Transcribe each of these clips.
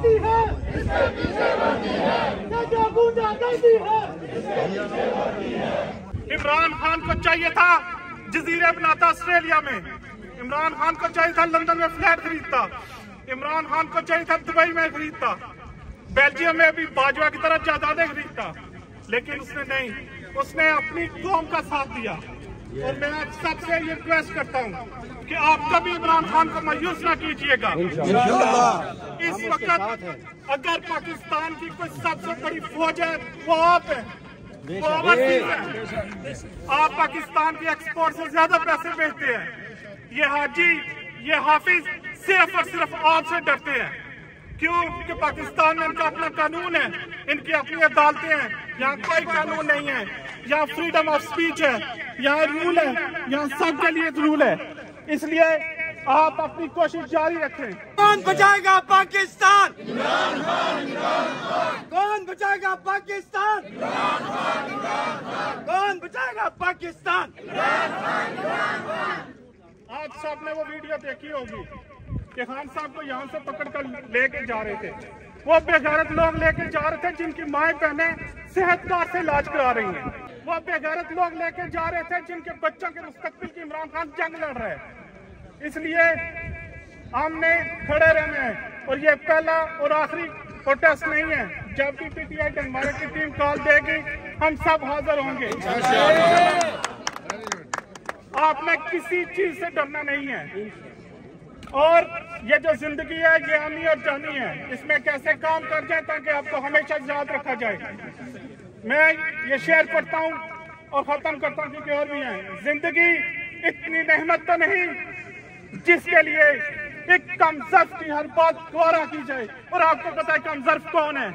गुंडागर्दी है, क्या गुंडागर्दी है। इमरान खान को चाहिए था जजीरे बनाता ऑस्ट्रेलिया में, इमरान खान को चाहिए था लंदन में फ्लैट खरीदता, इमरान खान को चाहिए था दुबई में खरीदता, बेल्जियम में भी बाजवा की तरह जायदादें खरीदता, लेकिन उसने नहीं, उसने अपनी कौम का साथ दिया। और मैं आप सबसे ये रिक्वेस्ट करता हूँ कि आप कभी इमरान खान को मायूस ना कीजिएगा। इस वक्त अगर पाकिस्तान की कोई सबसे बड़ी फौज है वो आप है, वो ओवरसीज है। आप पाकिस्तान की एक्सपोर्ट से ज्यादा पैसे भेजते हैं। ये हाजी, ये हाफिज सिर्फ और सिर्फ आपसे डरते हैं। क्यों? कि पाकिस्तान में इनका अपना कानून है, इनकी अपनी अदालतें हैं, यहाँ कोई कानून नहीं है, यहाँ फ्रीडम ऑफ स्पीच है, यहाँ रूल है, यहाँ सबके लिए रूल है। इसलिए आप अपनी कोशिश जारी रखें। कौन बचाएगा पाकिस्तान? कौन बचाएगा पाकिस्तान? कौन बचाएगा पाकिस्तान? आज सबने वो वीडियो देखी होगी कि खान साहब को यहाँ से पकड़ कर लेके जा रहे थे। वो बेगैरत लोग लेके जा रहे थे जिनकी माएँ बहनें सेहत कार्ड से इलाज करा रही हैं। वो बेगैरत लोग लेके जा रहे थे जिनके बच्चों के मुस्तकबिल की इमरान खान जंग लड़ रहे हैं। इसलिए हमने खड़े रहना है और ये पहला और आखिरी प्रोटेस्ट नहीं है। जब भी पीटीआई हमारे की टीम कॉल देगी हम सब हाजिर होंगे। आपने किसी चीज से डरना नहीं है। और ये जो जिंदगी है ये आनी और जानी है, इसमें कैसे काम कर जाए ताकि आपको हमेशा याद रखा जाए। मैं ये शेयर करता हूँ और खत्म करता हूँ क्योंकि और भी हैं। जिंदगी इतनी नेमत तो नहीं जिसके लिए एक कमजर्फ की हर बात गौरा की जाए। और आपको पता है कमजर्फ कौन है?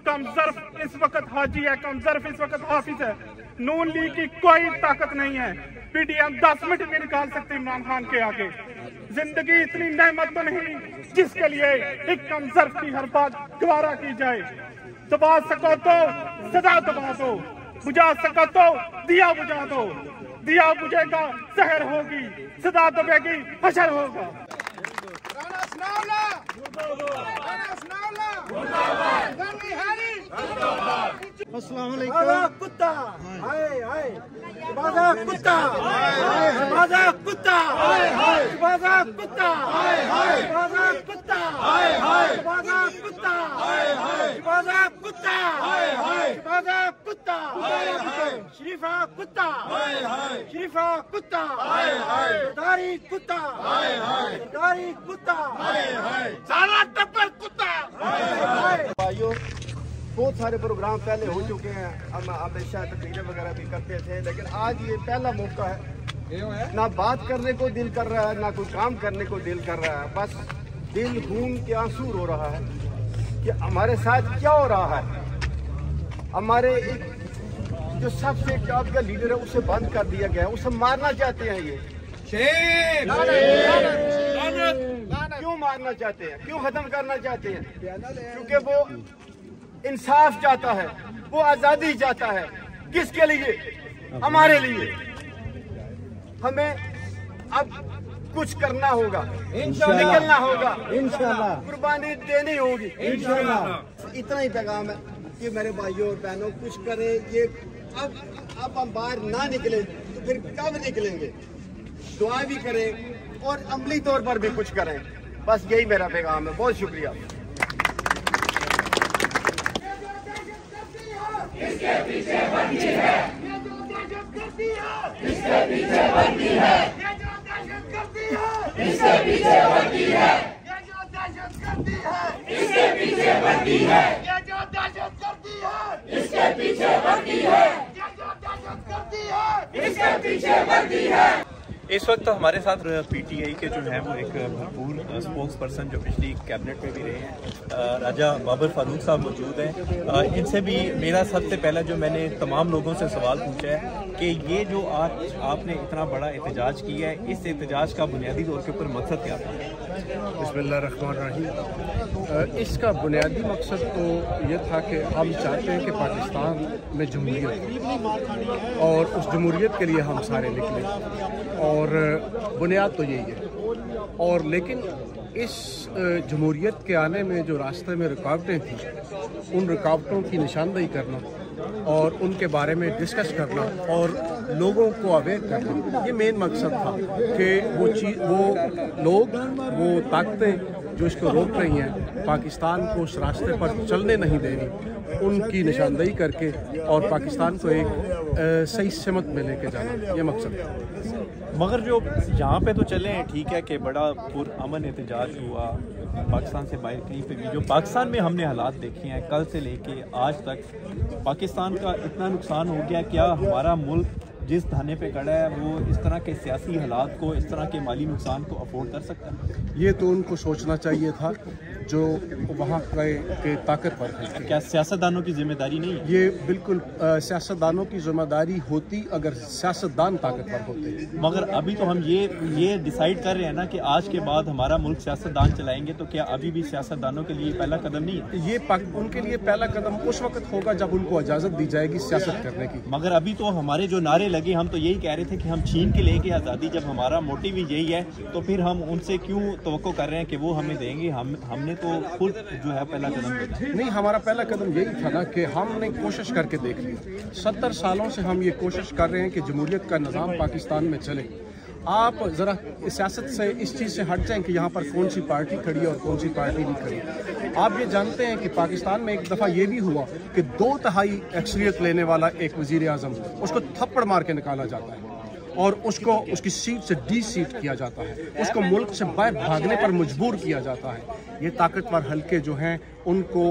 कमजर्फ इस वक्त हाजी है, कमजर्फ इस वक्त हाफिज है। नून लीग की कोई ताकत नहीं है। पीडीएम 10 मिनट में निकाल सकते इमरान खान के आगे। जिंदगी इतनी नेमत तो नहीं जिसके लिए एक कमजर्फ की हर बात गवारा की जाए। दबा सको तो सदा दबा दो, बुझा सको तो दिया बुझा दो। दिया बुझेगा जहर होगी, सदा दबेगी हशर होगा। अस्सलाम वालेकुम। कुत्ता हाय हाय, बाजा कुत्ता हाय हाय, बाजा कुत्ता हाय हाय, बाजा कुत्ता हाय हाय, बाजा कुत्ता हाय हाय, बाजा कुत्ता हाय हाय, बाजा कुत्ता हाय हाय, बाजा कुत्ता हाय हाय, शरीफा कुत्ता हाय हाय, शरीफा कुत्ता हाय हाय, दारी कुत्ता हाय हाय, दारी कुत्ता हाय हाय, सारा टप्पर कुत्ता हाय हाय। भाइयों बहुत सारे प्रोग्राम पहले हो चुके हैं, हम हमेशा तकरीरें वगैरह भी करते थे, लेकिन आज ये पहला मौका है। ना बात करने को दिल कर रहा है, ना कोई काम करने को दिल कर रहा है। बस दिल खून के आंसू रो रहा है कि हमारे साथ क्या हो रहा है। हमारे एक जो सबसे टॉप का लीडर है उसे बंद कर दिया गया है, उसे मारना चाहते हैं। ये क्यों मारना चाहते हैं, क्यों खत्म करना चाहते हैं? क्योंकि वो इंसाफ चाहता है, वो आजादी चाहता है। किसके लिए? हमारे लिए। हमें अब कुछ करना होगा, निकलना होगा, इंशाल्लाह कुर्बानी देनी होगी, इंशाल्लाह। इतना ही पैगाम है कि मेरे भाइयों और बहनों कुछ करें। ये अब हम बाहर ना निकले तो फिर कब निकलेंगे? दुआ भी करें और अमली तौर पर भी कुछ करें। बस यही मेरा पैगाम है। बहुत शुक्रिया। इसके पीछे बंदी है, ये जो दहशत करती है, इसके पीछे बंदी है, ये जो दहशत करती है, इसके पीछे बंदी है, ये जो दहशत करती है, इसके पीछे बंदी है, ये जो दहशत करती है, इसके पीछे बंदी है, ये जो दहशत करती है, इसके पीछे बंदी है। इस वक्त तो हमारे साथ पीटीआई के जो हैं वो एक भरपूर स्पोक्स पर्सन जो पिछली कैबिनेट में भी रहे हैं, राजा बाबर फारूक साहब मौजूद हैं। इनसे भी मेरा सबसे पहला जो मैंने तमाम लोगों से सवाल पूछा है कि ये जो आज आपने इतना बड़ा एहतजाज किया है, इस एहतजाज का बुनियादी तौर के ऊपर मकसद क्या था? बिस्मिल्लाहिर्रहमानिर्रहीम। इसका बुनियादी मकसद तो ये था कि हम चाहते हैं कि पाकिस्तान में जमहूरियत हो और उस जमहूरियत के लिए हम सारे निकले, और बुनियाद तो यही है। और लेकिन इस जमहूरियत के आने में जो रास्ते में रुकावटें थी, उन रुकावटों की निशानदेही करना और उनके बारे में डिस्कस करना और लोगों को अवेयर करना, ये मेन मकसद था कि वो लोग, वो ताकतें जो इसको रोक रही हैं, पाकिस्तान को उस रास्ते पर चलने नहीं दे रही, उनकी निशानदेही करके और पाकिस्तान को एक सही सिमत में लेके जाना, ये मकसद था। मगर जो यहाँ पे तो चले हैं, ठीक है कि बड़ा पुरअमन एहतजाज हुआ पाकिस्तान से बाहर कहीं पे भी। जो पाकिस्तान में हमने हालात देखे हैं कल से लेके आज तक, पाकिस्तान का इतना नुकसान हो गया, क्या हमारा मुल्क जिस धाने पे खड़ा है वो इस तरह के सियासी हालात को, इस तरह के माली नुकसान को अफोर्ड कर सकता है? ये तो उनको सोचना चाहिए था जो वहाँ के ताकतवर हैं। क्या सियासतदानों की जिम्मेदारी नहीं है? ये बिल्कुल सियासतदानों की जिम्मेदारी होती अगर सियासतदान ताकतवर होते। मगर अभी तो हम ये डिसाइड कर रहे हैं ना कि आज के बाद हमारा मुल्क सियासतदान चलाएंगे, तो क्या अभी भी सियासतदानों के लिए पहला कदम नहीं है? ये उनके लिए पहला कदम उस वक्त होगा जब उनको इजाज़त दी जाएगी सियासत करने की। मगर अभी तो हमारे जो नारे लगे, हम तो यही कह रहे थे कि हम छीन के लेंगे आज़ादी। जब हमारा मोटिव ही यही है तो फिर हम उनसे क्यों तवक्को कर रहे हैं कि वो हमें देंगे? हमने तो खुद जो है पहला कदम लिया। नहीं, हमारा पहला कदम यही था ना कि हमने कोशिश करके देख ली। 70 सालों से हम ये कोशिश कर रहे हैं कि जमहूरियत का निज़ाम पाकिस्तान में चले। आप ज़रा सियासत से, इस चीज़ से हट जाएं कि यहाँ पर कौन सी पार्टी खड़ी है और कौन सी पार्टी नहीं खड़ी। आप ये जानते हैं कि पाकिस्तान में एक दफ़ा ये भी हुआ कि 2/3 अक्सरियत लेने वाला एक वज़ीर आज़म, उसको थप्पड़ मार के निकाला जाता है और उसको उसकी सीट से डी-सीट किया जाता है, उसको मुल्क से बाहर भागने पर मजबूर किया जाता है। ये ताकतवर हल्के जो हैं उनको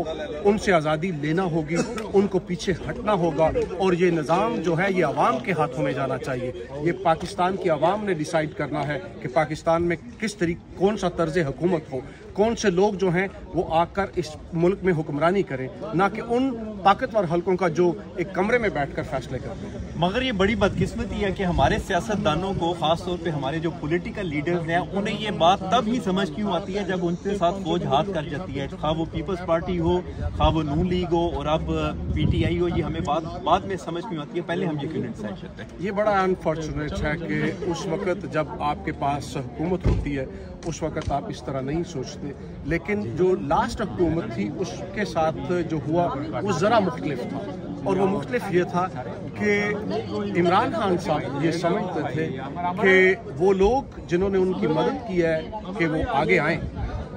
उनसे आज़ादी लेना होगी, उनको पीछे हटना होगा और ये निज़ाम जो है ये अवाम के हाथों में जाना चाहिए। ये पाकिस्तान की अवाम ने डिसाइड करना है कि पाकिस्तान में किस तरीके, कौन सा तर्ज हुकूमत हो, कौन से लोग जो हैं वो आकर इस मुल्क में हुक्मरानी करें, ना कि उन ताकतवर हल्कों का जो एक कमरे में बैठकर फैसले करते हैं। मगर ये बड़ी बदकिस्मती है कि हमारे सियासतदानों को, खास तौर पे हमारे जो पॉलिटिकल लीडर्स हैं, उन्हें ये बात तब ही समझ क्यों आती है जब उनके साथ फौज हाथ कर जाती है। खा वो पीपल्स पार्टी हो, खा वो नून लीग हो और अब PTI हो, ये हमें बाद में समझ क्यों आती है, पहले हम ये क्यों नहीं डिसाइड करते हैं? ये बड़ा अनफॉर्चुनेट है कि उस वक्त जब आपके पास हुकूमत होती है उस वक्त आप इस तरह नहीं सोचते, लेकिन जो लास्ट हुकूमत थी उसके साथ जो हुआ वो ज़रा मुख्तलिफ था। और वो मुख्तलिफ ये था कि इमरान खान साहब ये समझते थे कि वो लोग जिन्होंने उनकी मदद की है कि वो आगे आएँ,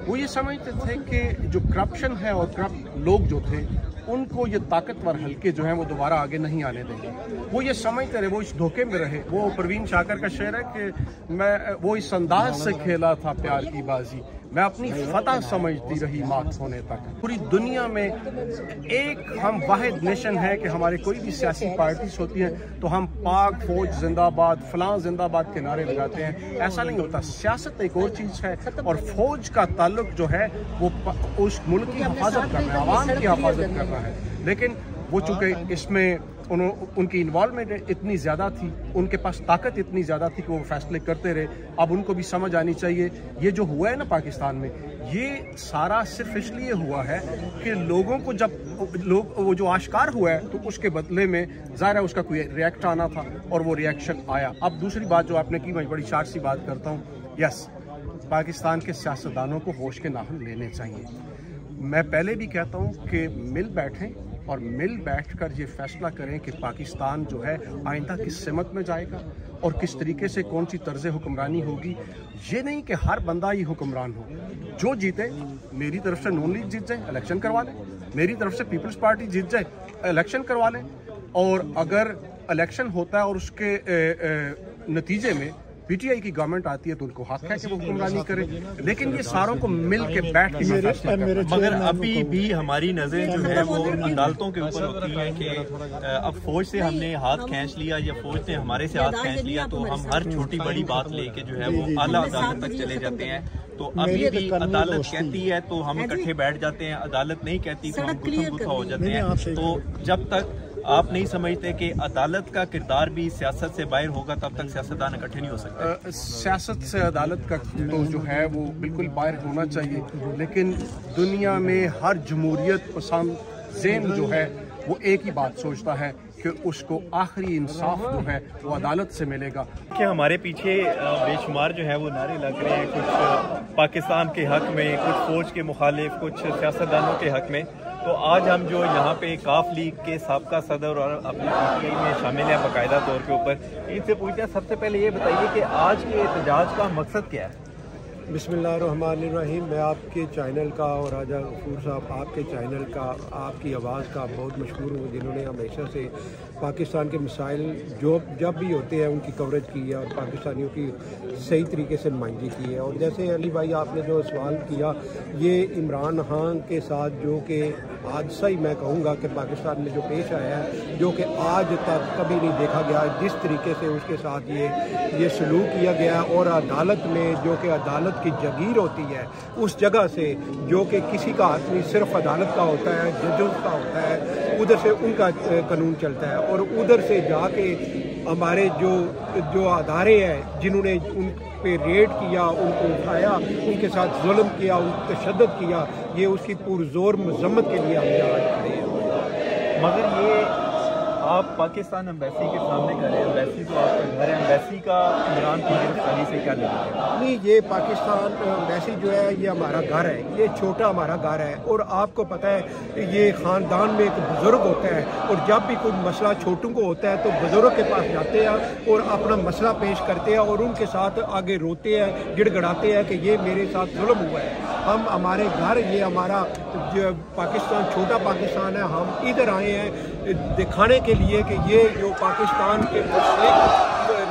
वो ये समझते थे कि जो करप्शन है और करप्ट लोग जो थे उनको ये ताकतवर हल्के जो हैं वो दोबारा आगे नहीं आने देंगे। वो ये समझते रहे, वो इस धोखे में रहे। वो परवीन शाकर का शेर है कि वो इस अंदाज से खेला था प्यार की बाजी, मैं अपनी फतह समझती रही मात होने तक। पूरी दुनिया में एक हम वाहिद नेशन है कि हमारे कोई भी सियासी पार्टीज होती हैं तो हम पाक फौज जिंदाबाद, फलां जिंदाबाद के नारे लगाते हैं। ऐसा नहीं होता। सियासत एक और चीज़ है और फौज का ताल्लुक जो है वो उस मुल्क की हिफाजत करना है, आवाम की हिफाजत करना है। लेकिन वो चूँकि इसमें उनकी इन्वॉल्वमेंट इतनी ज़्यादा थी, उनके पास ताकत इतनी ज़्यादा थी कि वो फैसले करते रहे। अब उनको भी समझ आनी चाहिए ये जो हुआ है ना पाकिस्तान में, ये सारा सिर्फ इसलिए हुआ है कि लोगों को जब वो जो आश्कार हुआ है तो उसके बदले में ज़ाहिर है उसका कोई रिएक्ट आना था और वो रिएक्शन आया। अब दूसरी बात जो आपने की, मैं बड़ी शार्ट सी बात करता हूँ। यस, पाकिस्तान के सियासतदानों को होश के नाखून लेने चाहिए। मैं पहले भी कहता हूँ कि मिल बैठें और मिल बैठकर ये फैसला करें कि पाकिस्तान जो है आइंदा किस सिमत में जाएगा और किस तरीके से कौन सी तर्ज हुक्मरानी होगी। ये नहीं कि हर बंदा ही हुक्मरान हो। जो जीते, मेरी तरफ से नून लीग जीत जाए, इलेक्शन करवा लें, मेरी तरफ से पीपल्स पार्टी जीत जाए, इलेक्शन करवा लें। और अगर इलेक्शन होता है और उसके नतीजे में PTI की गवर्नमेंट आती है तो उनको हक है कि वो हुक्मरानी करे, लेकिन ये सारों को मिल के बैठ के। मगर अभी भी हमारी नजरें जो है वो अदालतों के ऊपर होती हैं कि अब फौज से हमने हाथ खींच लिया या फौज ने हमारे से हाथ खींच लिया तो हम हर छोटी बड़ी बात लेके जो है वो आला अदालत तक चले जाते हैं। तो अभी भी अदालत कहती है तो हम इकट्ठे बैठ जाते हैं, अदालत नहीं कहती तो हम गुत्थम गुत्था हो जाते हैं। तो जब तक आप नहीं समझते कि अदालत का किरदार भी सियासत से बाहर होगा तब तक सियासतदान इकट्ठे नहीं हो सकते। सियासत से अदालत का तो जो है वो बिल्कुल बाहर होना चाहिए, लेकिन दुनिया में हर जमहूरियत पसंद ज़हन जो है वो एक ही बात सोचता है कि उसको आखिरी इंसाफ जो है वो अदालत से मिलेगा। कि हमारे पीछे बेशुमार जो है वो नारे लग रहे हैं, कुछ पाकिस्तान के हक में, कुछ फौज के मुखालिफ, कुछ सियासतदानों के हक में। तो आज हम जो यहाँ पे काफ लीग के साबका सदर और अपनी PTI में शामिल हैं बाकायदा तौर के ऊपर, इनसे पूछते हैं सबसे पहले ये बताइए कि आज के एहतजाज का मकसद क्या है? बिस्मिल्लाहिर्रहमानिर्रहीम। मैं आपके चैनल का और राजा गफूर साहब आपके चैनल का, आपकी आवाज़ का बहुत मशहूर हूँ, जिन्होंने हमेशा से पाकिस्तान के मसाइल जब भी होते हैं उनकी कवरेज की है और पाकिस्तानियों की सही तरीके से नुमाइंदगी की है। और जैसे अली भाई आपने जो सवाल किया, ये इमरान खान के साथ जो कि हादसा ही मैं कहूँगा कि पाकिस्तान में जो पेश आया है, जो कि आज तक कभी नहीं देखा गया, जिस तरीके से उसके साथ ये सलूक किया गया और अदालत में जो कि अदालत की जागीर होती है, उस जगह से जो कि किसी का हाथ नहीं, सिर्फ अदालत का होता है, जजों का होता है, उधर से उनका कानून चलता है और उधर से जाके हमारे जो अदारे हैं जिन्होंने उन पे रेड किया, उनको उठाया, उनके साथ जुल्म किया, उन तशद्दुद किया, ये उसकी पुरजोर मजम्मत के लिए हम यहाँ खड़े हैं। मगर ये आप पाकिस्तान एम्बेसी के सामने खड़े हैं, एम्बेसी तो आपका घर है, एम्बेसी का इमरान की गिरफ्तारी से क्या लेना है? नहीं, ये पाकिस्तान एम्बेसी जो है ये हमारा घर है, ये छोटा हमारा घर है। और आपको पता है ये ख़ानदान में एक बुज़ुर्ग होता है और जब भी कोई मसला छोटों को होता है तो बुज़ुर्ग के पास जाते हैं और अपना मसला पेश करते हैं और उनके साथ आगे रोते हैं, गिड़गड़ाते हैं कि ये मेरे साथ जुल्म हुआ है। हम हमारे घर, ये हमारा जो पाकिस्तान, छोटा पाकिस्तान है, हम इधर आए हैं दिखाने के लिए कि ये जो पाकिस्तान के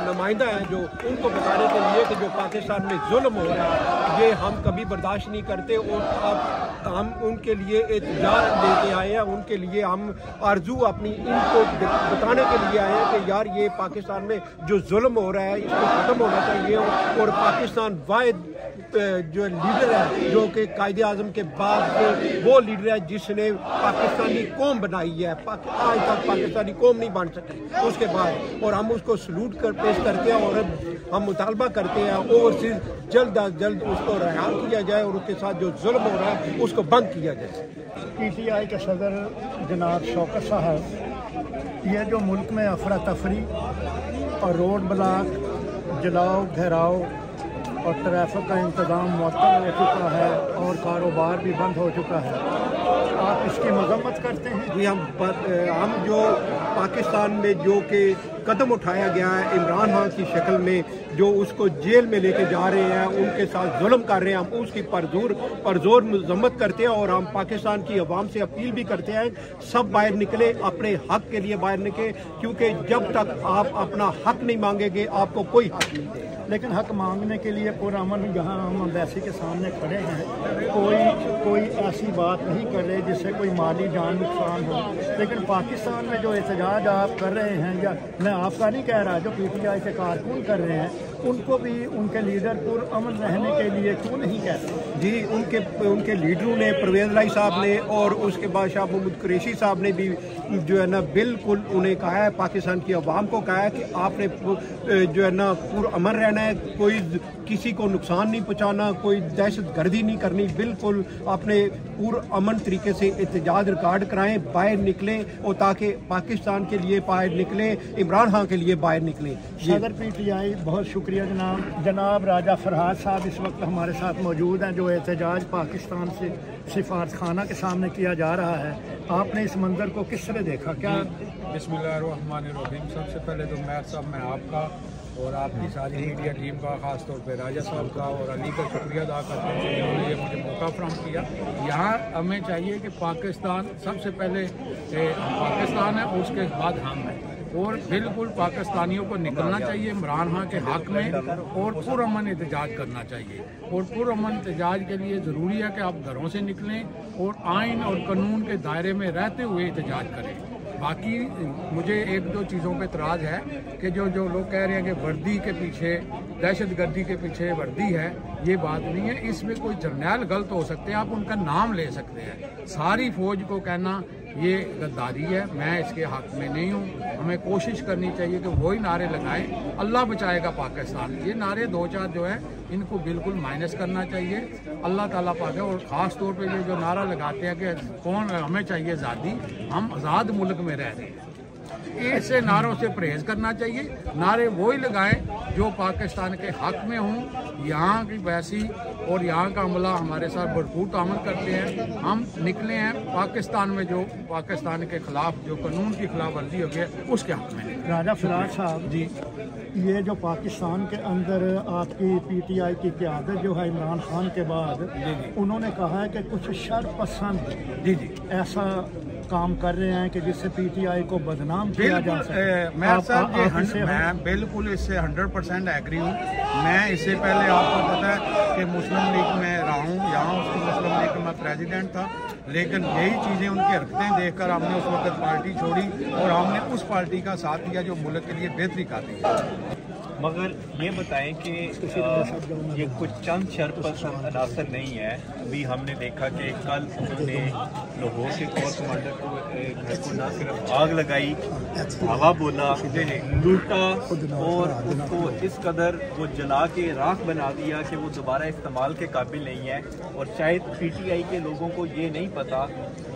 नुमाइंदा हैं, जो उनको बताने के लिए कि जो पाकिस्तान में जुल्म हो रहा है ये हम कभी बर्दाश्त नहीं करते। और अब हम उनके लिए एहतजाज लेके आए हैं, उनके लिए हम आरजू अपनी इनको बताने के लिए आए हैं कि यार ये पाकिस्तान में जो जुल्म हो रहा है इसको ख़त्म होना चाहिए। और पाकिस्तान वाहिद जो लीडर है जो कि कायदे आज़म के बाद वो लीडर है जिसने पाकिस्तानी कौम बनाई है, आज तक पाकिस्तानी कौम नहीं बन सकी उसके बाद। और हम उसको सलूट कर पेश करते हैं और हम मुतालबा करते हैं ओवरसीज जल्द अज जल्द उसको रिहा किया जाए और उसके साथ जो जुल्म हो रहा है उसको बंद किया जाए। PTI के सदर जनाब शौकत साहब, ये जो मुल्क में अफरा तफरी और रोड ब्लॉक, जलाओ घेराव और ट्रैफिक का इंतज़ाम मुअत्तल हो चुका है और कारोबार भी बंद हो चुका है, आप इसकी मजम्मत करते हैं? जी, हम जो पाकिस्तान में जो कि कदम उठाया गया है इमरान खान की शक्ल में, जो उसको जेल में लेके जा रहे हैं, उनके साथ जुल्म कर रहे हैं, हम उसकी परजोर मजम्मत करते हैं। और हम पाकिस्तान की आवाम से अपील भी करते हैं सब बाहर निकले, अपने हक के लिए बाहर निकले, क्योंकि जब तक आप अपना हक नहीं मांगेंगे आपको कोई हक नहीं देगा। लेकिन हक मांगने के लिए पुरअमन जहाँ हम एम्बेसी के सामने खड़े हैं, कोई ऐसी बात नहीं कर रहे जिससे कोई माली जान नुकसान हो। लेकिन पाकिस्तान में जो एहतजाज आप कर रहे हैं, या मैं आपका नहीं कह रहा, जो PTI के कारकुन कर रहे हैं, उनको भी उनके लीडर पुरअमन रहने के लिए क्यों नहीं कहते? जी, उनके लीडरों ने, परवेज़ लाई साहब ने और उसके बाद शाह महमूद कुरैशी साहब ने भी जो है ना बिल्कुल उन्हें कहा है, पाकिस्तान की आवाम को कहा है कि आपने जो है ना पुरअमन रहना है, कोई किसी को नुकसान नहीं पहुंचाना, कोई दहशत गर्दी नहीं करनी, बिल्कुल अपने पुरअमन तरीके से एहतजाज रिकॉर्ड कराएं, बाहर निकलें और ताकि पाकिस्तान के लिए बाहर निकले, इमरान खान के लिए बाहर निकले। सदर PTI, बहुत शुक्रिया जनाब राजा फरहाद साहब इस वक्त हमारे साथ मौजूद हैं। जो एहतजाज पाकिस्तान से सिफारतखाना के सामने किया जा रहा है, आपने इस मंजर को किस तरह देखा? क्या? बिस्मिल्लाहिर्रहमानिर्रहीम। सबसे पहले तो मैं आपका और आपकी सारी मीडिया टीम का, ख़ास तौर पे राजा साहब का और अली का शुक्रिया अदा करते हैं जिन्होंने ये मुझे मौका फराहम किया। यहाँ हमें चाहिए कि पाकिस्तान सबसे पहले पाकिस्तान है, उसके बाद हम हैं, और बिल्कुल पाकिस्तानियों को निकलना चाहिए इमरान खान के हक़ में और पुरअमन एहतजाज करना चाहिए। और पुरअमन एहतजाज के लिए ज़रूरी है कि आप घरों से निकलें और आइन और कानून के दायरे में रहते हुए एहतजाज करें। बाकी मुझे एक दो चीज़ों पे एतराज़ है कि जो लोग कह रहे हैं कि वर्दी के पीछे, दहशत गर्दी के पीछे वर्दी है, ये बात नहीं है। इसमें कोई जर्नैल गलत हो सकते हैं, आप उनका नाम ले सकते हैं। सारी फौज को कहना ये गद्दारी है, मैं इसके हक में नहीं हूँ। हमें कोशिश करनी चाहिए कि वही नारे लगाएं, अल्लाह बचाएगा पाकिस्तान। ये नारे दो चार जो है इनको बिल्कुल माइनस करना चाहिए, अल्लाह ताला पाक है। और ख़ास तौर पे ये जो नारा लगाते हैं कि कौन हमें चाहिए आज़ादी, हम आज़ाद मुल्क में रह रहे हैं। ऐसे नारों से परहेज करना चाहिए। नारे वही लगाएं जो पाकिस्तान के हक में हों। यहाँ की वैसी और यहाँ का अमला हमारे साथ भरपूर तामन करते हैं। हम निकले हैं पाकिस्तान में जो पाकिस्तान के खिलाफ जो कानून की खिलाफ वर्जी हो गई उसके हक में। राजा फराज साहब जी, ये जो पाकिस्तान के अंदर आपकी पीटीआई की क़यादत जो है इमरान खान के बाद, उन्होंने कहा है कि कुछ शरपसंद जी ऐसा काम कर रहे हैं कि जिससे पीटीआई को बदनाम किया जा सके। मैं बिल्कुल इससे 100% एग्री हूँ। मैं इससे पहले आपको पता है कि मुस्लिम लीग में रहा हूँ, यहाँ उसकी मुस्लिम लीग में प्रेसिडेंट था, लेकिन यही चीज़ें उनकी हरकतें देखकर हमने उस वक्त पार्टी छोड़ी और हमने उस पार्टी का साथ दिया जो मुल्क के लिए बेहतरी कर रही है। मगर ये बताएं कि ये कुछ चंद शरपसंद अनासर नहीं है। अभी हमने देखा कि कल उन्होंने लाहौर के कोर कमांडर को घर को न सिर्फ आग लगाई, हवा बोला, लूटा और उसको इस कदर वो जला के राख बना दिया कि वो दोबारा इस्तेमाल के काबिल नहीं है। और शायद पीटीआई के लोगों को ये नहीं पता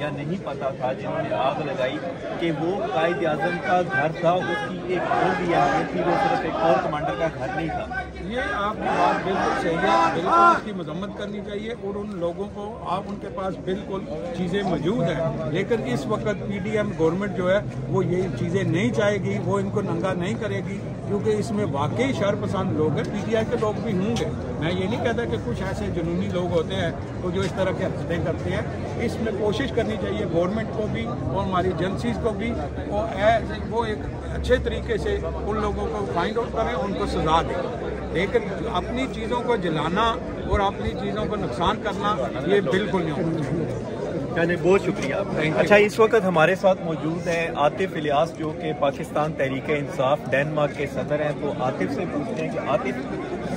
या नहीं पता था जिन्होंने आग लगाई कि वो कायद आज़म का घर था, उसकी एक और भी अहमियत थी, वो सिर्फ एक कोर कमांडर का घर नहीं था। ये आपकी बात बिल्कुल सही है, बिल्कुल इसकी मजम्मत करनी चाहिए और उन लोगों को आप उनके पास बिल्कुल चीज़ें मौजूद हैं, लेकिन इस वक्त पीडीएम गवर्नमेंट जो है वो ये चीज़ें नहीं चाहेगी, वो इनको नंगा नहीं करेगी, क्योंकि इसमें वाकई शरपसंद लोग हैं। पीटीआई के लोग भी होंगे, मैं ये नहीं कहता कि कुछ ऐसे जुनूनी लोग होते हैं तो जो इस तरह की हरकतें करते हैं। इसमें कोशिश करनी चाहिए गवर्नमेंट को भी और हमारी एजेंसीज को भी, और वो एक अच्छे तरीके से उन लोगों को फाइंड आउट करें, उनको सजा दें। लेकिन अपनी चीज़ों को जलाना और अपनी चीज़ों को नुकसान करना ये बिल्कुल नहीं होना चाहिए। बहुत शुक्रिया। अच्छा, इस वक्त हमारे साथ मौजूद हैं आतिफ इलियास जो कि पाकिस्तान तहरीक इंसाफ डेनमार्क के सदर हैं। तो आतिफ से पूछते हैं कि आतिफ,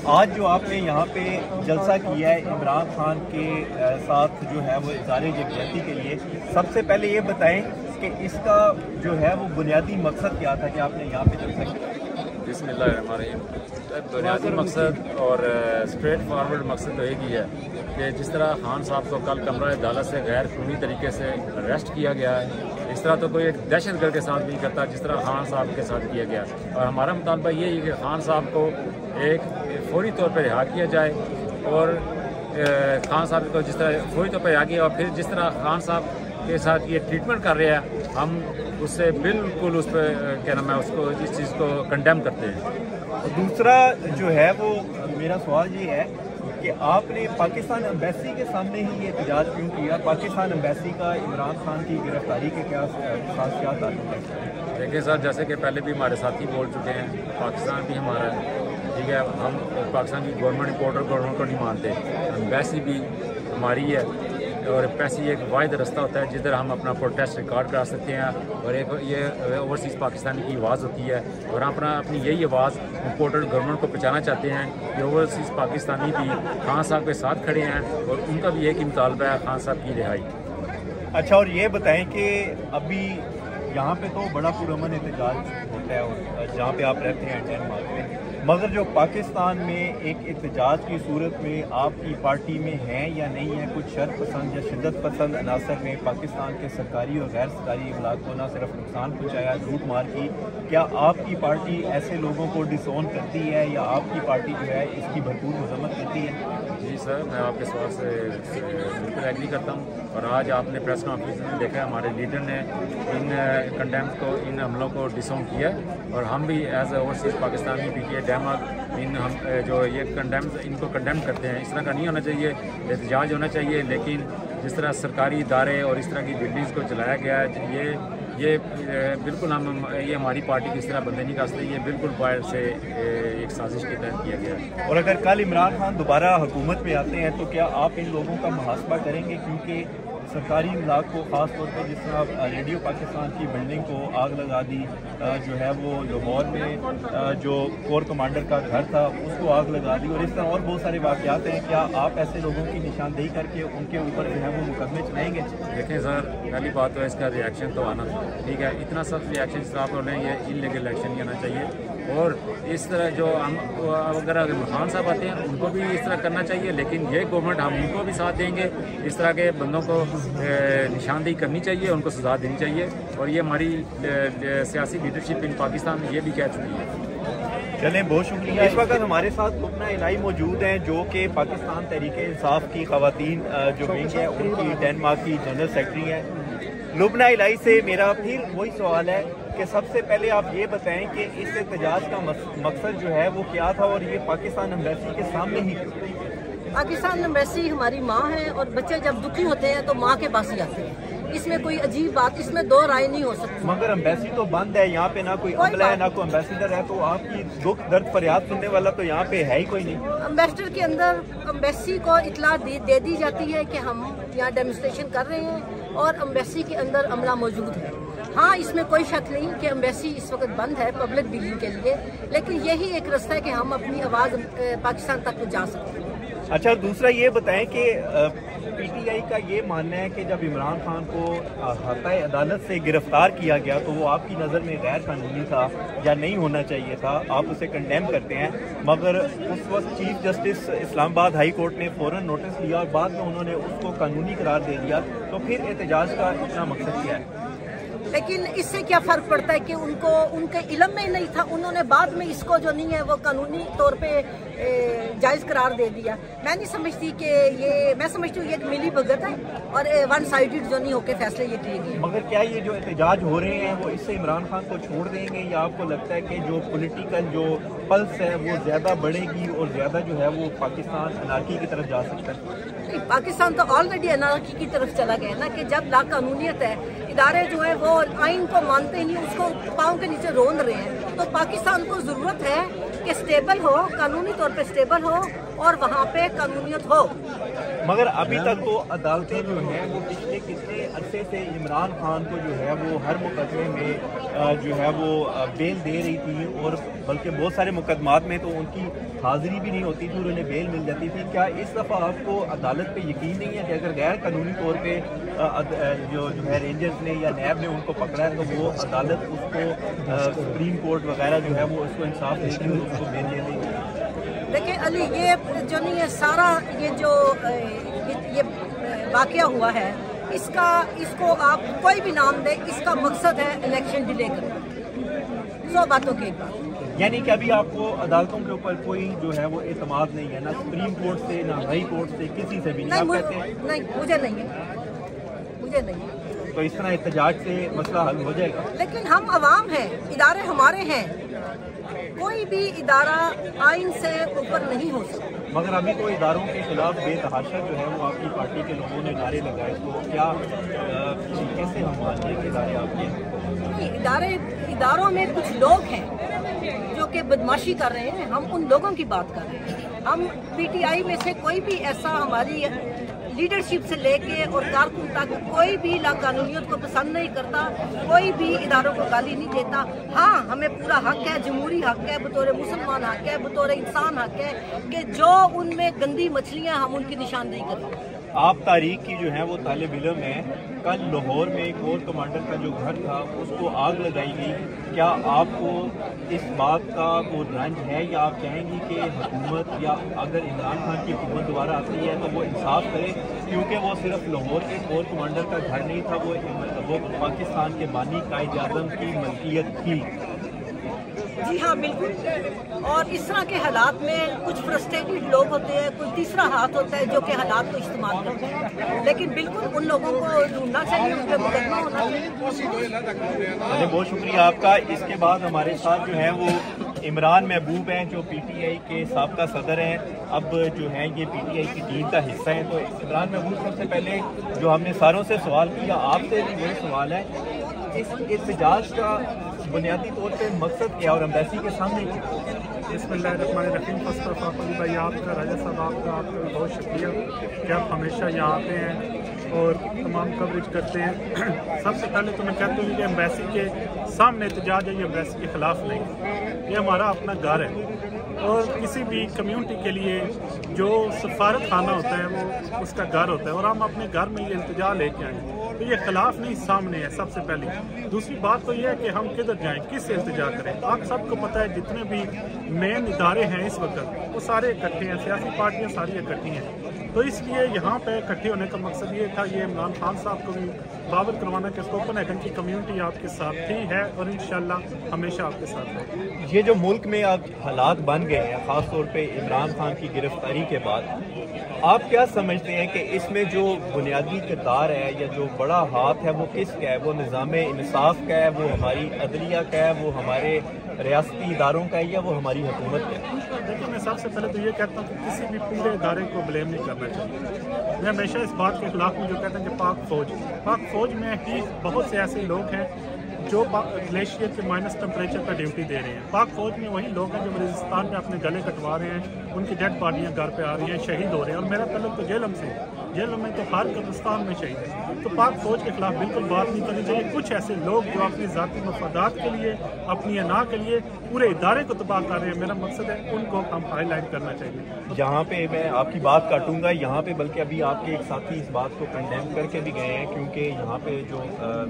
आज जो आपने यहाँ पे जलसा किया है इमरान खान के साथ जो है वो इज़हार यकजहती के लिए, सबसे पहले ये बताएं कि इसका जो है वो बुनियादी मकसद क्या था कि आपने यहाँ पे जलसा किया? बिस्मिल्लाहिर्रहमानिर्रहीम। बुनियादी मकसद और स्ट्रेट फॉरवर्ड मकसद तो एक ही है कि जिस तरह खान साहब को कल कमरा अदालत से गैर कानूनी तरीके से अरेस्ट किया गया है, इस तरह तो कोई एक दहशतगर्द के साथ नहीं करता जिस तरह खान साहब के साथ किया गया। और हमारा मुतालबा ये है कि खान साहब को एक फौरी तौर पर रिहा किया जाए और खान साहब को जिस तरह फौरी तौर पर रिहा किया, और फिर जिस तरह खान साहब के साथ ये ट्रीटमेंट कर रहे हैं, हम उससे बिल्कुल उस पर क्या नाम है उसको इस चीज़ को कंडेम करते हैं। दूसरा जो है वो मेरा सवाल ये है कि आपने पाकिस्तान एम्बेसी के सामने ही ये एहतजाज क्यों किया? पाकिस्तान एम्बेसी का इमरान खान की गिरफ्तारी के क्या ताल्लुक है? देखिए सर, जैसे कि पहले भी हमारे साथी बोल चुके हैं, पाकिस्तान भी हमारा है, ठीक है। हम पाकिस्तान की गवर्नमेंट रिपोर्टर गवर्नमेंट को नहीं मानते, एम्बेसी भी हमारी है और एम्बेसी एक वाहिद रास्ता होता है जिधर हम अपना प्रोटेस्ट रिकॉर्ड करा सकते हैं और एक ये ओवरसीज़ पाकिस्तानी की आवाज़ होती है और हम अपनी यही आवाज़ इम्पोर्टेड गवर्नमेंट को पहुँचाना चाहते हैं कि ओवरसीज़ पाकिस्तानी भी खान साहब के साथ खड़े हैं और उनका भी एक ही मुतालबा है खान साहब की रिहाई। अच्छा, और ये बताएं कि अभी यहाँ पे तो बड़ा पुरअमन एहतजाज होता है और जहाँ पे आप रहते हैं डेनमार्क में, मगर जो पाकिस्तान में एक एहतजाज की सूरत में आपकी पार्टी में है या नहीं है कुछ शरपसंद या शिद्दत पसंद अनासर ने पाकिस्तान के सरकारी और गैर सरकारी इमलाक को न सिर्फ नुकसान पहुँचाया, लूट मार की, क्या आपकी पार्टी ऐसे लोगों को डिसोन करती है या आपकी पार्टी जो है इसकी भरपूर मजम्मत करती है? जी सर, मैं आपके सवाल से बिल्कुल एग्री करता हूँ और आज आपने प्रेस कॉन्फ्रेंस में देखा हमारे लीडर ने इन कंडेम्स को, इन हमलों को डिसोन किया और हम भी as overseas Pakistani PTI Denmark इन हम जो ये कंडेम्स इनको कंडेम करते हैं। इस तरह का नहीं होना चाहिए, एहतजाज होना चाहिए, लेकिन जिस तरह सरकारी इदारे और इस तरह की बिल्डिंग्स को चलाया गया है ये बिल्कुल ये हमारी पार्टी की इस तरह बंदे नहीं कर सकते, ये बिल्कुल बाहर से एक साजिश के तहत किया गया है। और अगर कल इमरान खान दोबारा हुकूमत में आते हैं तो क्या आप इन लोगों का मुहासबा करेंगे? क्योंकि सरकारी इमलाक को ख़ास तौर पर जिस तरह रेडियो पाकिस्तान की बिल्डिंग को आग लगा दी, जो है वो लाहौर में जो कोर कमांडर का घर था उसको आग लगा दी और इस तरह और बहुत सारे वाक़यात हैं, क्या आप ऐसे लोगों की निशानदेही करके उनके ऊपर जो है वो मुकदमे चलाएंगे? देखें सर, पहली बात तो इसका रिएक्शन तो आना, ठीक है, इतना सख्त रिएक्शन जिस तरह आप बोल रहे हैं ये इलीगल एक्शन नहीं आना चाहिए और इस तरह जो हम अगर खान साहब आते हैं उनको भी इस तरह करना चाहिए, लेकिन ये गवर्नमेंट हम उनको भी साथ देंगे। इस तरह के बंदों को निशानदेही करनी चाहिए, उनको सजा देनी चाहिए, और ये हमारी सियासी लीडरशिप इन पाकिस्तान ये भी कह चुकी है। चलें, बहुत शुक्रिया। इस वक्त हमारे साथ लुबना इलाई मौजूद हैं, जो कि पाकिस्तान तहरीके इंसाफ की खवातीन जो विंग है उनकी डेनमार्क की जनरल सेक्रेटरी हैं। लुबना इलाई से मेरा फिर वही सवाल है कि सबसे पहले आप ये बताएं कि इस एहतजाज का मकसद जो है वो क्या था, और ये पाकिस्तान एम्बेसी के सामने ही क्यों? पाकिस्तान एम्बेसी हमारी माँ है, और बच्चे जब दुखी होते हैं तो माँ के पास ही आते हैं। इसमें कोई अजीब बात, इसमें दो राय नहीं हो सकती। मगर एम्बेसी तो बंद है, यहाँ पे ना कोई अमला है ना कोई एम्बेसडर है, तो आपकी दुख दर्द फरियाद सुनने वाला तो यहाँ पे है ही कोई नहीं। एम्बेसडर के अंदर एम्बेसी को इतला दे दी जाती है कि हम यहाँ डेमोन्स्ट्रेशन कर रहे हैं, और एम्बेसी के अंदर अमला मौजूद है। हाँ, इसमें कोई शक नहीं कि एम्बेसी इस वक्त बंद है पब्लिक डीलिंग के लिए, लेकिन यही एक रास्ता है कि हम अपनी आवाज़ पाकिस्तान तक पहुँचा सकते हैं। अच्छा, दूसरा ये बताएं कि पीटीआई का ये मानना है कि जब इमरान खान को हाताए अदालत से गिरफ्तार किया गया तो वो आपकी नज़र में गैर कानूनी था या नहीं होना चाहिए था, आप उसे कंडेम करते हैं, मगर उस वक्त chief justice Islamabad high court ने फ़ौरन नोटिस लिया और बाद में उन्होंने उसको कानूनी करार दे दिया, तो फिर एहतजाज का इतना मकसद क्या है? लेकिन इससे क्या फ़र्क पड़ता है कि उनको उनके इल्म में नहीं था, उन्होंने बाद में इसको जो नहीं है वो कानूनी तौर पे जायज़ करार दे दिया। मैं नहीं समझती कि मैं समझती हूँ ये एक मिली भगत है और वन साइडेड जो नहीं होके फैसले ये किए गए। मगर क्या ये जो एहतजाज हो रहे हैं वो इससे इमरान खान को छोड़ देंगे, या आपको लगता है कि जो पॉलिटिकल जो पल्स है वो ज़्यादा बढ़ेगी और ज़्यादा जो है वो पाकिस्तान अनार्की की तरफ जा सकता है? पाकिस्तान तो ऑलरेडी अनार्की की तरफ चला गया ना, कि जब लाकानूनियत है, इदारे जो है वो आइन को मानते ही नहीं, उसको पाँव के नीचे रोंद रहे हैं। तो पाकिस्तान को ज़रूरत है कि स्टेबल हो, कानूनी तौर पे स्टेबल हो और वहाँ पे कानूनियत हो। मगर अभी तक तो अदालतें जो हैं वो पिछले कितने अरसे से इमरान खान को जो है वो हर मुकदमे में जो है वो बेल दे रही थी, और बल्कि बहुत सारे मुकदमात में तो उनकी हाजिरी भी नहीं होती थी और उन्हें बेल मिल जाती थी। क्या इस दफ़ा आपको अदालत पे यकीन नहीं है कि अगर गैर कानूनी तौर पे जो है रेंजर्स ने या नैब ने उनको पकड़ा है तो वो अदालत उसको सुप्रीम कोर्ट वगैरह जो है वो उसको इंसाफ देगी और उसको बेल दे देगी? देखिए अली, ये जो नहीं है सारा ये जो ये वाकया हुआ है, इसको आप कोई भी नाम दे, इसका मकसद है इलेक्शन डिले करना। 100 बातों की एक बात। यानी कि अभी आपको अदालतों के ऊपर कोई जो है वो एतमाद नहीं है, ना सुप्रीम कोर्ट से ना हाई कोर्ट से, किसी से भी नहीं? नहीं, मुझे नहीं है, मुझे नहीं है। तो इस तरह एहतजाज से मसला हल हो जाएगा? लेकिन हम अवाम हैं, इदारे हमारे हैं, कोई भी इदारा आइन से ऊपर नहीं हो सकता। मगर अभी तो इदारों के खिलाफ बेतहाशा जो है वो आपकी पार्टी के लोगों ने नारे लगाए, तो क्या कैसे हम मानिए कि इदारे आपके हैं? इदारों में कुछ लोग हैं जो कि बदमाशी कर रहे हैं, हम उन लोगों की बात कर रहे हैं। हम पीटीआई में से कोई भी ऐसा हमारी लीडरशिप से लेके और कारकुन तक कोई भी लाकानूनियत को पसंद नहीं करता, कोई भी इदारों को गाली नहीं देता। हाँ, हमें पूरा हक है, जमहूरी हक है, बतौर मुसलमान हक है, बतौर इंसान हक है कि जो उनमें गंदी मछलियाँ हम उनकी निशानदेही करें। आप तारीख की जो है वो तालिब इल्म है, कल लाहौर में कोर कमांडर का जो घर था उसको आग लगाई गई। क्या आपको इस बात का वो रंज है, या आप चाहेंगी कि हुकूमत या अगर इमरान खान की हुकूमत दोबारा आती है तो वो इंसाफ करे, क्योंकि वो सिर्फ लाहौर के कोर कमांडर का घर नहीं था, वो पाकिस्तान के बानी कायद-ए-आज़म की मलकियत थी? जी हाँ, बिल्कुल। और इस तरह के हालात में कुछ फ्रस्ट्रेटेड लोग होते हैं, कुछ तीसरा हाथ होता है जो कि हालात को इस्तेमाल करते हैं, लेकिन बिल्कुल उन लोगों को ढूंढना चाहिए, उन पर मुकदमा होना चाहिए। बहुत शुक्रिया आपका। इसके बाद हमारे साथ जो है वो इमरान महबूब हैं, जो पीटीआई के साबका सदर हैं, अब जो है ये पीटीआई की टीम का हिस्सा है। तो इमरान महबूब, सबसे पहले जो हमने सारों से सवाल किया, आपसे भी वही सवाल है, इस एहतजाज का बुनियादी तौर पे मकसद क्या और एम्बेसी के सामने क्या? बिस्मिल्लाहिर्रहमानिर्रहीम। फर्स्ट ऑफ ऑल अली भाई आपका, राजा साहब आपका बहुत शुक्रिया कि आप हमेशा यहाँ आते हैं और तमाम कवरेज करते हैं। सबसे पहले तो मैं कहता हूँ कि एम्बेसी के सामने एहतजाज है, ये एम्बेसी के ख़िलाफ़ नहीं, ये हमारा अपना घर है, और किसी भी कम्युनिटी के लिए जो सफारत खाना होता है वो उसका घर होता है, और हम अपने घर में ये इल्तिजा लेके आए। तो ये खिलाफ नहीं सामने है सबसे पहले। दूसरी बात तो ये है कि हम किधर जाएं, किस इल्तिजा करें। आप सबको पता है जितने भी मेन इदारे हैं इस वक्त वो सारे इकट्ठे हैं, सियासी पार्टियां सारी इकट्ठी हैं। तो इसलिए यहाँ पे इकट्ठे होने का मकसद ये था, ये इमरान खान साहब को भी बावर करवाना कि कोपेनहेगन की कम्युनिटी आपके साथ थी है और इंशाल्लाह हमेशा आपके साथ है। ये जो मुल्क में अब हालात बन गए हैं, ख़ासतौर पे इमरान खान की गिरफ्तारी के बाद, आप क्या समझते हैं कि इसमें जो बुनियादी किरदार है या जो बड़ा हाथ है वो किसका है? वो निज़ाम इंसाफ का है, वो हमारी अदलिया का है, वो हमारे रियासती इदारों का है, या वो हमारी हुकूमत का है? देखिए, मैं सबसे पहले तो ये कहता हूँ कि किसी भी पूरे इदारे को ब्लेम नहीं करना चाहिए। मैं हमेशा इस बात के खिलाफ हूँ जो कहते हैं कि पाक फौज में ही बहुत से ऐसे लोग हैं जो ग्लेशियर के माइनस टेम्परेचर पर ड्यूटी दे रहे हैं। पाक फौज में वही लोग हैं जो बलूचिस्तान में अपने गले कटवा रहे हैं, उनकी डेड बॉडियां घर पे आ रही हैं, शहीद हो रहे हैं। और मेरा तल्लुक तो जेलम से, जेल में तो हर कब्रिस्तान में शहीद है। तो पाक फौज के खिलाफ बिल्कुल बात नहीं करनी चाहिए। कुछ ऐसे लोग जो अपनी ज़ाती मफादात के लिए, अपनी अना के लिए पूरे इदारे को तबाह कर रहे हैं, मेरा मकसद है उनको हम हाईलाइट करना चाहिए। यहाँ पे मैं आपकी बात काटूंगा, यहाँ पे बल्कि अभी आपके एक साथी इस बात को कंडेम करके भी गए हैं, क्योंकि यहाँ पे जो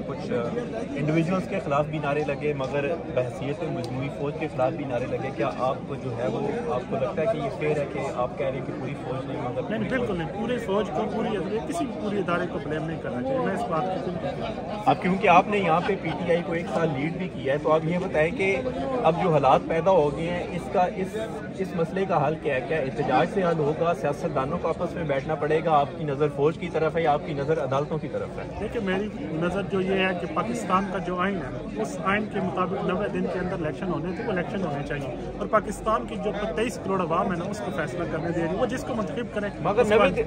कुछ इंडिविजुअल्स के खिलाफ भी नारे लगे, मगर बहसीयत मजमूई फौज के खिलाफ भी नारे लगे। क्या आप जो है वो आपको लगता है कि ये फेयर है कि आप कह रहे हैं कि पूरी फौज नहीं, मगर नहीं, बिल्कुल नहीं, पूरी फौज को, पूरी किसी भी पूरे इदारे को ब्लेम नहीं करना चाहिए। मैं इस बात की अब क्योंकि आपने यहाँ पे पीटीआई को एक साल लीड भी किया है, तो आप ये बताएं कि अब जो हालात पैदा हो गए हैं, इसका इस मसले का हल क्या है? क्या एहतजाज से हल होगा? सियासतदानों को आपस में बैठना पड़ेगा? आपकी नज़र फौज की तरफ है या आपकी नज़र अदालतों की तरफ है? देखिए, मेरी नज़र जो ये है कि पाकिस्तान का जो आइन है, उस आइन के मुताबिक 90 दिन के अंदर इलेक्शन होने थे, वो इलेक्शन होने चाहिए। और पाकिस्तान की जो 23 करोड़ आवाम है ना, उसको फैसला करने दे रही है, वो जिसको मुंतखब करे। मगर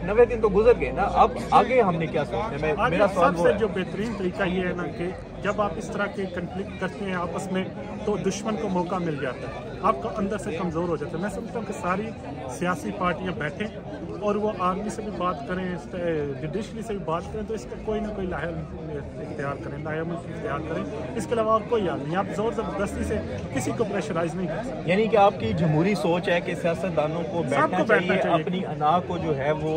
90 दिन तो गुजर गए ना, अब आगे हमने क्या सोचना है? मेरा सवाल सबसे जो बेहतरीन तरीका ये है ना कि जब आप इस तरह के कंफ्लिक्ट करते हैं आपस में, तो दुश्मन को मौका मिल जाता है, आपका अंदर से कमज़ोर हो जाता है। मैं समझता हूँ कि सारी सियासी पार्टियां बैठें और वो आर्मी से भी बात करें, जुडिशरी से भी बात करें, तो इसका कोई ना कोई लाहे इख्तियार करें, इख्तियार करें। इसके अलावा और कोई हाल नहीं। आप जोर ज़बरदस्ती से किसी को प्रेशराइज नहीं कर सकते। यानी कि आपकी जमहूरी सोच है कि सियासतदानों को बैठना चाहिए, अपनी अना को जो है वो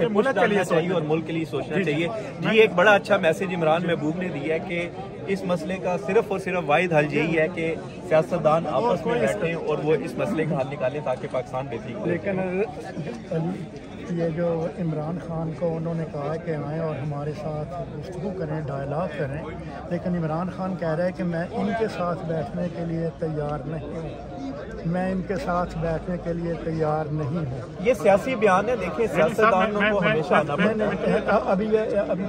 मुल्क के लिए चाहिए और मुल्क के लिए सोचना चाहिए। जी, एक बड़ा अच्छा मैसेज इमरान महबूब ने दिया है कि इस मसले का सिर्फ और सिर्फ वाहिद हल यही है कि सियासतदान आपस में बैठें और वो इस मसले का हल निकालें ताकि पाकिस्तान बेहतरीन हो। लेकिन ये जो इमरान खान को उन्होंने कहा कि आएँ और हमारे साथ गुफ्तगू करें, डायलॉग करें, लेकिन इमरान खान कह रहा है कि मैं इनके साथ बैठने के लिए तैयार नहीं हूँ, मैं इनके साथ बैठने के लिए तैयार नहीं हूँ। ये सियासी बयान है। देखिए, सियासतदानों को हमेशा अभी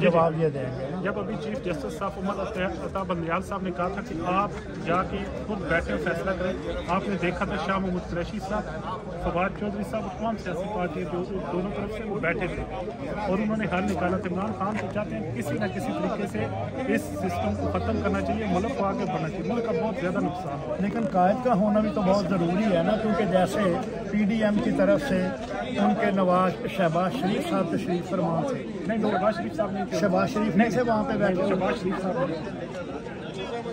जवाब ये देंगे। जब अभी चीफ जस्टिस साहब उमर अता बंदयाल साहब ने कहा था कि आप जाके खुद बैठे फैसला करें, आपने देखा था शाह महमूद कुरैशी साहब, फवाद चौधरी साहब, तमाम सियासी पार्टी जो दोनों तरफ से वो बैठे थे और उन्होंने हल निकाला था। इमरान खान तो चाहते हैं किसी न किसी तरीके से इस सिस्टम को ख़त्म करना चाहिए, मुल्क को आगे बढ़ना चाहिए। मुल्क का बहुत ज़्यादा नुकसान है। लेकिन कायद का होना भी तो बहुत ज़रूरी है ना, क्योंकि जैसे PDM की तरफ से उनके नवाज शहबाज शरीफ साहब तशरीफ फरमा थे। नहीं, शहबाज शरीफ साहब नहीं, शहबाज शरीफ नहीं थे वहाँ पे बैठे। शहबाज शरीफ साहब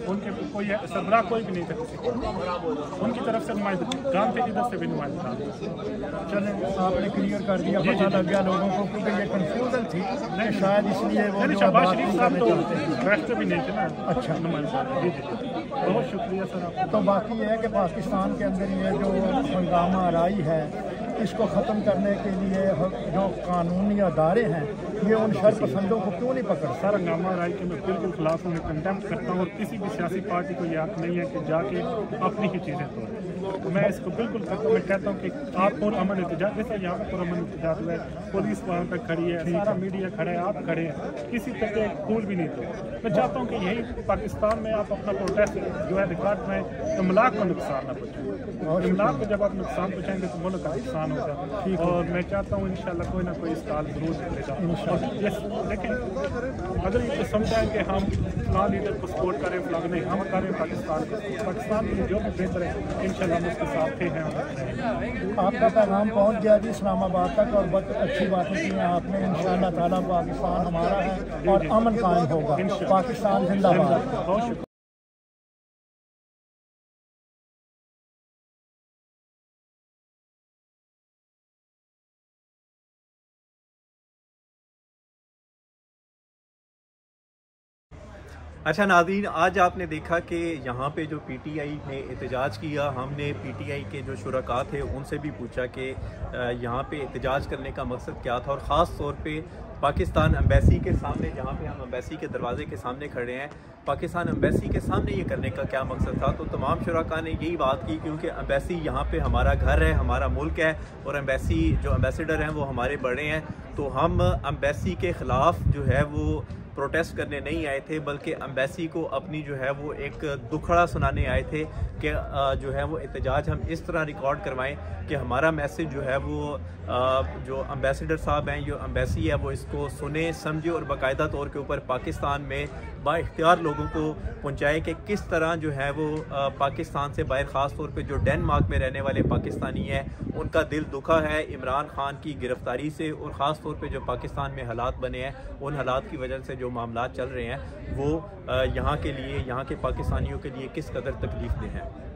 उनके कोई सरबराह कोई भी नहीं था किसी को, उनकी तरफ से नुमाइंदे काम थे, इधर से भी नुमाइंदे काम। चलें, आपने क्लियर कर दिया, पता लग गया लोगों को, क्योंकि ये कंफ्यूजन थी नहीं, शायद इसलिए वो शहबाज शरीफ साहब तो बैठते भी नहीं थे ना। अच्छा, नुमाइंदे। जी, बहुत शुक्रिया सर आपका। तो बाकी ये है कि पाकिस्तान के अंदर ये जो हंगामा आराई है, इसको ख़त्म करने के लिए जो कानूनी अदारे हैं, ये उन शरपसंदों को क्यों नहीं पकड़? सर, हंगामा आराई के मैं बिल्कुल खिलाफ हूँ, मैं कंडेम्प करता हूँ और किसी भी सियासी पार्टी को ये हक नहीं है कि जाके अपनी ही चीज़ें तोड़ें। मैं इसको बिल्कुल करता हूँ। मैं कहता हूँ कि आप पुरअमन एहतजाज, जैसे यहाँ पर पुरअमन एहतजाज हुआ है, पुलिस वहाँ पर खड़ी है, सारा मीडिया खड़ा है, आप खड़े हैं, किसी तरह के फूल भी नहीं थे। मैं चाहता हूँ कि यही पाकिस्तान में आप अपना प्रोटेस्ट जो है रिकॉर्ड में इमलाक को नुकसान न पहुँचाएं, और इमलाक को जब आप नुकसान पहुँचाएंगे तो मुल्क का नुकसान होगा। और मैं चाहता हूँ इंशाल्लाह कोई ना कोई इस साल जरूर निकलेगा। लेकिन अगर ये समझाएं कि हम फलां लीडर को सपोर्ट करें, फलां नहीं, हम करें पाकिस्तान को, पाकिस्तान के लिए जो भी बेहतर है इंशाल्लाह हम उसके साथ थे हैं। आपका पैगाम पहुँच गया जी इस्लामाबाद तक, और बहुत अच्छी बातें की हैं आपने। इंशाल्लाह ताला पाकिस्तान हमारा है और अमन कायम होगा। पाकिस्तान जिंदाबाद। अच्छा नाज़रीन, आज आपने देखा कि यहाँ पे जो पीटीआई ने एहतजाज किया, हमने पीटीआई के जो शुरका थे उनसे भी पूछा कि यहाँ पे एहतजाज करने का मकसद क्या था, और ख़ास तौर पे पाकिस्तान एम्बेसी के सामने, जहाँ पे हम एम्बेसी के दरवाजे के सामने खड़े हैं, पाकिस्तान एम्बेसी के सामने ये करने का क्या मकसद था। तो तमाम शुरका ने यही बात की, क्योंकि एम्बेसी यहाँ पे हमारा घर है, हमारा मुल्क है, और एम्बेसी जो एम्बेसडर हैं वो हमारे बड़े हैं। तो हम एम्बेसी के ख़िलाफ़ जो है वो प्रोटेस्ट करने नहीं आए थे, बल्कि एम्बेसी को अपनी जो है वो एक दुखड़ा सुनाने आए थे कि जो है वो एहतजाज हम इस तरह रिकॉर्ड करवाएं कि हमारा मैसेज जो है वो जो एम्बेसडर साहब हैं, जो एम्बेसी है, वो इसको सुने, समझे और बाकायदा तौर के ऊपर पाकिस्तान में बाइख्तियार लोगों को पहुंचाए कि किस तरह जो है वो पाकिस्तान से बाहर, ख़ास तौर पे जो डेनमार्क में रहने वाले पाकिस्तानी हैं, उनका दिल दुखा है इमरान खान की गिरफ्तारी से, और ख़ास तौर पे जो पाकिस्तान में हालात बने हैं, उन हालात की वजह से जो मामला चल रहे हैं वो यहाँ के लिए, यहाँ के पाकिस्तानियों के लिए किस कदर तकलीफ दें हैं।